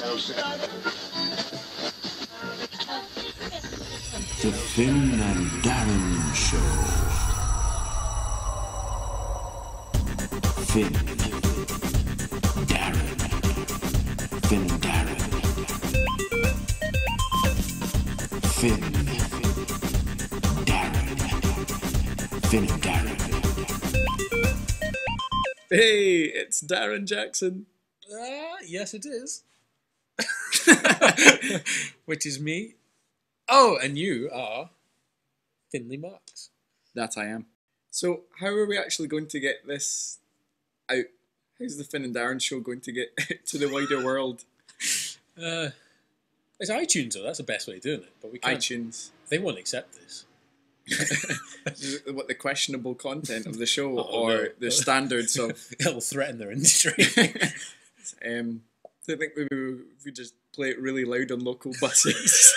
The Fin Darren Show. Fin Darren. Fin Darren. Fin Darren. Fin Darren. Hey, it's Darren Jackson. Yes, it is. Which is me. Oh, and you are Finley Marks. That I am. So, how are we actually going to get this out? How's the Fin and Darren Show going to get to the wider world? It's iTunes, though. That's the best way of doing it. But we can't. iTunes. They won't accept this. What, the questionable content of the show, or no. the standards of... It'll threaten their industry. I think we just play it really loud on local buses.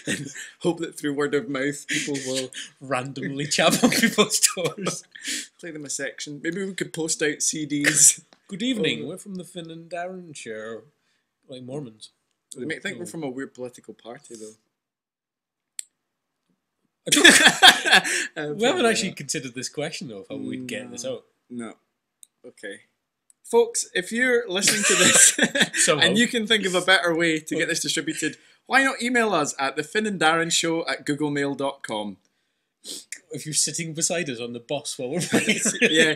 And hope that through word of mouth people will randomly chat on people's doors. Play them a section. Maybe we could post out CDs. Good evening, we're from the Fin and Darren Show. Like Mormons. They might think we're from a weird political party, though. We haven't actually considered this question, though, of how we'd get this out. No. Okay. Folks, if you're listening to this and you can think of a better way to get this distributed, why not email us at thefinanddarrenshow@googlemail.com. If you're sitting beside us on the bus while we're playing. Yeah,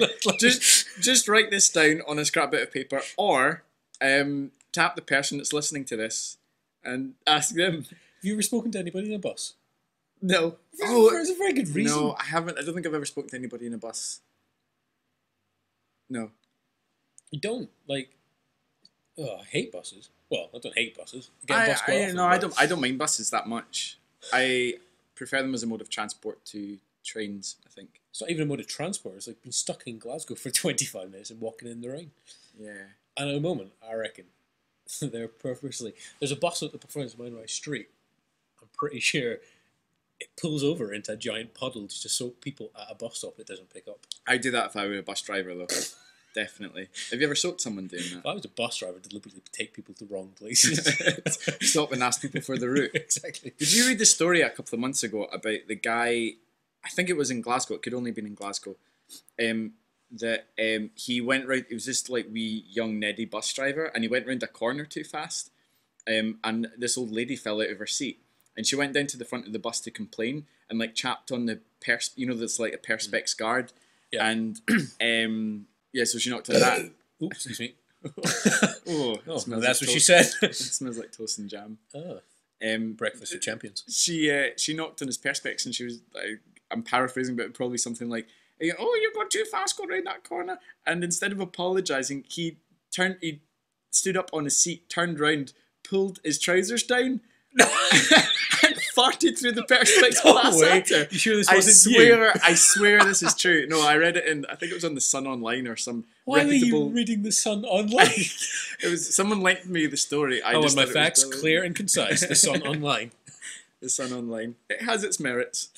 just write this down on a scrap bit of paper, or tap the person that's listening to this and ask them. Have you ever spoken to anybody in a bus? No. There's a very good reason. No, I haven't. I don't think I've ever spoken to anybody in a bus. No. You don't, like... Oh, I hate buses. Well, I don't hate buses. I get a bus quite often, I don't mind buses that much. I prefer them as a mode of transport to trains, I think. It's not even a mode of transport. It's like being stuck in Glasgow for 25 minutes and walking in the rain. Yeah. And at the moment, I reckon, they're purposely... There's a bus at the performance of my street. I'm pretty sure it pulls over into a giant puddle just to soak people at a bus stop it doesn't pick up. I'd do that if I were a bus driver, though. Definitely. Have you ever soaked someone doing that? If I was a bus driver, I'd deliberately take people to wrong places. Stop and ask people for the route. Exactly. Did you read the story a couple of months ago about the guy, I think it was in Glasgow, it could only have been in Glasgow, that he went round, it was just like wee young Neddy bus driver, and he went round a corner too fast, and this old lady fell out of her seat, and she went down to the front of the bus to complain, and like chapped on the, that's like a Perspex guard, and yeah, so she knocked on that. Oops, excuse me. That's what she said. It smells like toast and jam. Oh. Breakfast of champions. She knocked on his Perspex, and she was like, I'm paraphrasing, but probably something like, "Oh, you're going too fast, go round that corner." And instead of apologising, he stood up on his seat, turned round, pulled his trousers down, and farted through the Perspex glass at her. You sure this wasn't you? I swear this is true. No, I read it I think it was on the Sun Online or some reputable... Why were you reading the Sun Online? It was, someone linked me the story. I want my facts clear and concise. The Sun Online. The Sun Online. It has its merits.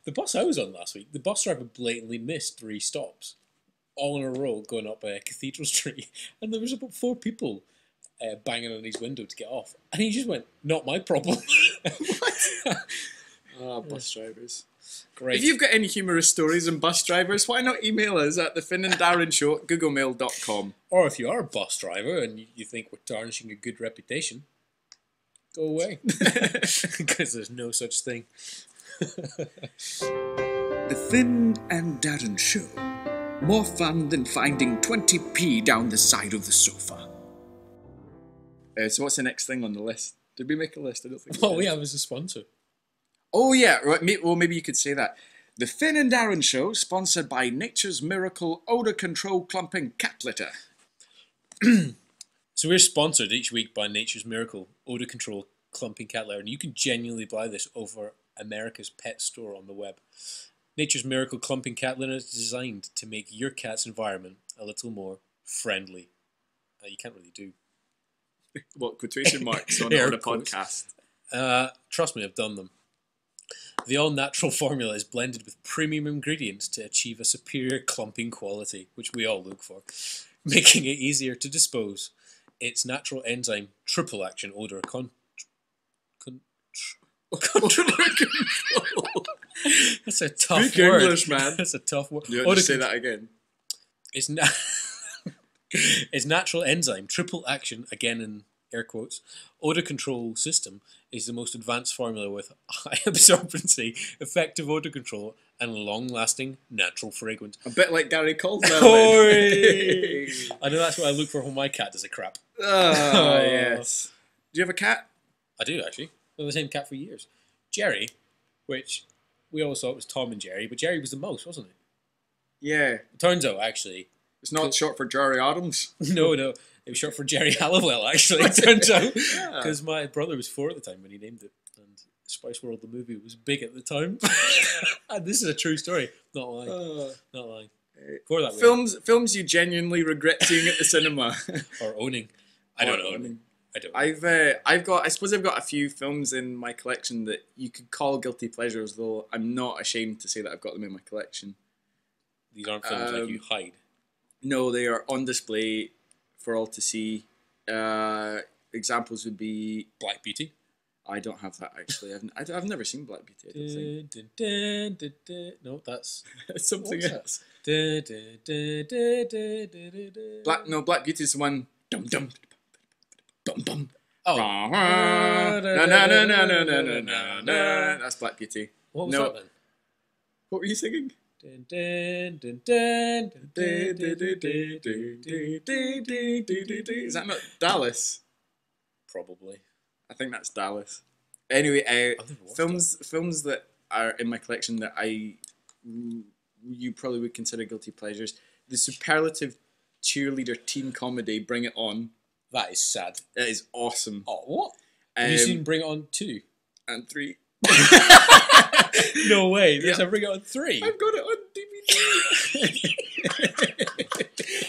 The bus I was on last week, the bus driver blatantly missed 3 stops, all in a row, going up a Cathedral Street, and there was about 4 people banging on his window to get off, and he just went, "Not my problem." What? Bus drivers. Great. If you've got any humorous stories on bus drivers, why not email us at thefinanddarrenshow@googlemail.com. Or if you are a bus driver and you think we're tarnishing a good reputation, go away. Because there's no such thing. The Fin and Darren Show. More fun than finding 20p down the side of the sofa. So what's the next thing on the list? Did we make a list? I don't think What we have is a sponsor. Oh yeah, right. Well, maybe you could say that. The Fin and Darren Show, sponsored by Nature's Miracle Odour Control Clumping Cat Litter. So we're sponsored each week by Nature's Miracle Odour Control Clumping Cat Litter, and you can genuinely buy this over America's pet store on the web. Nature's Miracle Clumping Cat Litter is designed to make your cat's environment a little more friendly. You can't really do. What, quotation marks on a podcast? Trust me, I've done them. The all-natural formula is blended with premium ingredients to achieve a superior clumping quality, which we all look for, making it easier to dispose. its natural enzyme triple action odor control. That's a tough Speak word. English, man. That's a tough word. You Odor just say con- that again. It's its natural enzyme triple action, again in air quotes, odor control system is the most advanced formula with high absorbency, effective odor control, and long-lasting natural fragrance. A bit like Gary Caldwell. Oi! I know that's what I look for when my cat does a crap. Oh, yes. Do you have a cat? I do, actually. I've had the same cat for years. Jerry, which we always thought was Tom and Jerry, but Jerry was the mouse, wasn't it? Yeah. It turns out, actually... It's not short for Jerry Adams. No. It was short for Jerry Halliwell, actually, it turns out. Because my brother was 4 at the time when he named it. And Spice World, the movie, was big at the time. And this is a true story. Not lying. Not lying. For that Films you genuinely regret seeing at the cinema. Or owning. I don't know. I don't. I suppose I've got a few films in my collection that you could call guilty pleasures, though I'm not ashamed to say that I've got them in my collection. These aren't films like you hide. No, they are on display for all to see. Examples would be Black Beauty. I don't have that actually. I've never seen Black Beauty. I don't think. No, that's something else. Black Black Beauty is the one. Dum dum dum dum. Oh. No. That's Black Beauty. What was that then? What were you singing? Is that not Dallas? Probably. I think that's Dallas. Anyway, films that are in my collection that you probably would consider guilty pleasures. The superlative cheerleader teen comedy Bring It On. That is sad. That is awesome. Oh, what? Have you seen Bring It On 2? And 3. No way. There's a Bring It On 3. I've got it on DVD.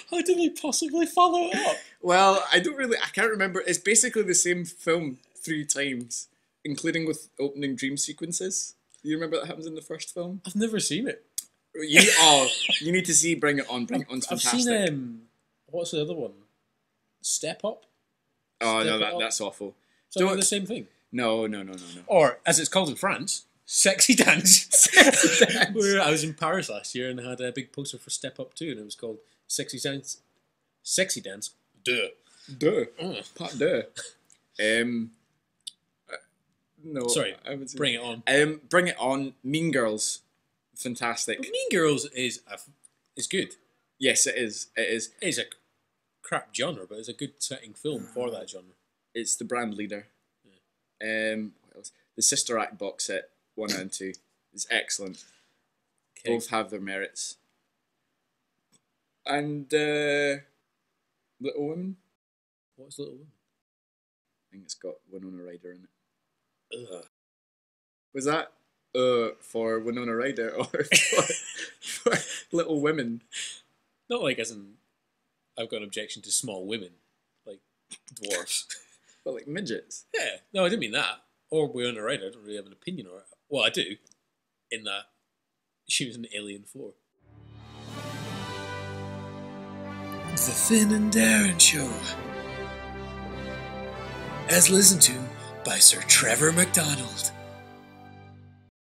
How did they possibly follow it up? Well, I can't remember. It's basically the same film 3 times, including with opening dream sequences. You remember that happens in the first film? I've never seen it. You need to see Bring It On. Bring It On's fantastic. I've seen, what's the other one? Step Up? Oh, no, that's awful. So they're the same thing? No. Or, as it's called in France, Sexy Dance. Sexy Dance. I was in Paris last year and I had a big poster for Step Up 2 and it was called Sexy Dance. Sexy Dance. Duh. Pas deux. No. Sorry, Bring It On. Bring It On. Mean Girls. Fantastic. But Mean Girls is good. Yes, it is. It's a crap genre, but it's a good setting film for that genre. It's the brand leader. Yeah. What else? The Sister Act box set 1 and 2 is excellent. Okay. Both have their merits. And Little Women. What's Little Women? I think it's got Winona Ryder in it. Ugh. Was that for Winona Ryder or for Little Women? Not like as in I've got an objection to small women, like dwarfs. But like midgets. Yeah. No, I didn't mean that. Or Winona Ryder. I don't really have an opinion on it. Well, I do. In that she was in Alien 4. The Fin Darren Show. As listened to by Sir Trevor MacDonald.